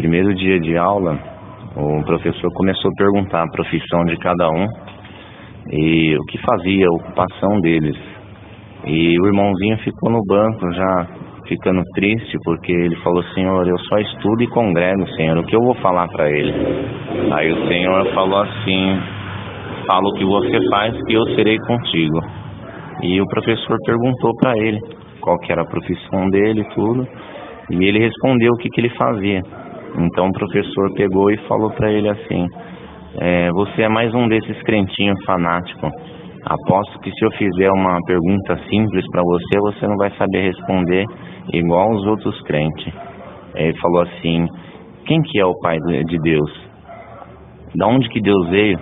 primeiro dia de aula, o professor começou a perguntar a profissão de cada um e o que fazia, a ocupação deles. E o irmãozinho ficou no banco já ficando triste, porque ele falou: Senhor, eu só estudo e congrego, Senhor, o que eu vou falar para ele? Aí o Senhor falou assim: fala o que você faz que eu serei contigo. E o professor perguntou para ele qual que era a profissão dele e tudo, e ele respondeu o que ele fazia. Então o professor pegou e falou para ele assim: você é mais um desses crentinhos fanáticos. Aposto que se eu fizer uma pergunta simples para você, você não vai saber responder igual os outros crentes. Ele falou assim: quem que é o Pai de Deus? Da onde que Deus veio?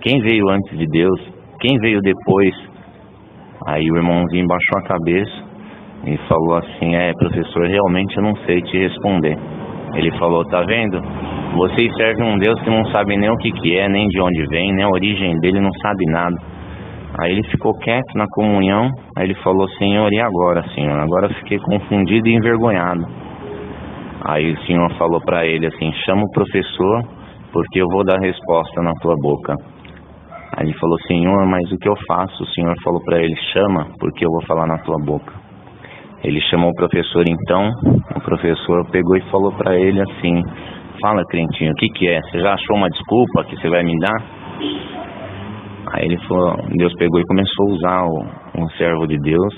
Quem veio antes de Deus? Quem veio depois? Aí o irmãozinho baixou a cabeça e falou assim: professor, realmente eu não sei te responder. Ele falou: tá vendo? Vocês servem um Deus que não sabe nem o que é, nem de onde vem, nem a origem dele, não sabe nada. Aí ele ficou quieto na comunhão. Aí ele falou: Senhor, e agora, Senhor? Agora eu fiquei confundido e envergonhado. Aí o Senhor falou para ele assim: chama o professor, porque eu vou dar resposta na tua boca. Aí ele falou: Senhor, mas o que eu faço? O Senhor falou para ele: chama, porque eu vou falar na tua boca. Ele chamou o professor então. O professor pegou e falou para ele assim: fala, crentinho, o que é? Você já achou uma desculpa que você vai me dar? Aí ele falou, Deus pegou e começou a usar um servo de Deus.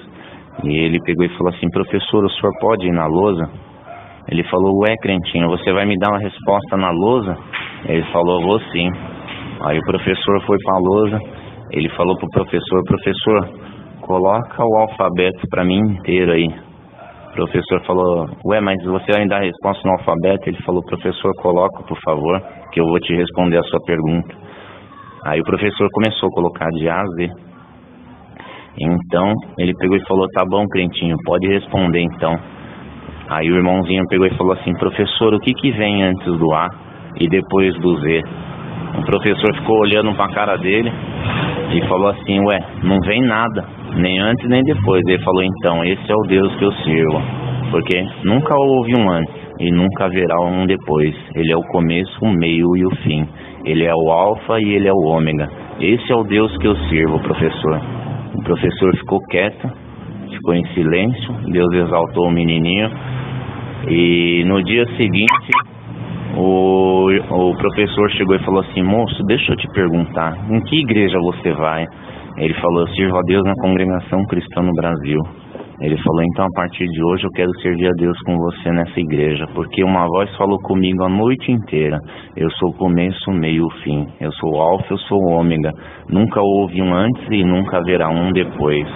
E ele pegou e falou assim: professor, o senhor pode ir na lousa? Ele falou: ué, crentinho, você vai me dar uma resposta na lousa? Ele falou: vou sim. Aí o professor foi para a lousa. Ele falou pro professor: professor, coloca o alfabeto para mim inteiro aí. O professor falou: ué, mas você vai me dar a resposta no alfabeto? Ele falou: professor, coloca, por favor, que eu vou te responder a sua pergunta. Aí o professor começou a colocar de A a Z. Então ele pegou e falou: tá bom, crentinho, pode responder então. Aí o irmãozinho pegou e falou assim: professor, o que vem antes do A e depois do Z? O professor ficou olhando para a cara dele e falou assim: ué, não vem nada, nem antes nem depois. Ele falou: então, esse é o Deus que eu sirvo, porque nunca houve um antes e nunca haverá um depois. Ele é o começo, o meio e o fim. Ele é o alfa e ele é o ômega. Esse é o Deus que eu sirvo, professor. O professor ficou quieto, ficou em silêncio. Deus exaltou o menininho. E no dia seguinte, o professor chegou e falou assim: moço, deixa eu te perguntar, em que igreja você vai? Ele falou: eu sirvo a Deus na Congregação Cristã no Brasil. Ele falou: então a partir de hoje eu quero servir a Deus com você nessa igreja, porque uma voz falou comigo a noite inteira: eu sou o começo, o meio e o fim. Eu sou o alfa, eu sou o ômega. Nunca houve um antes e nunca haverá um depois.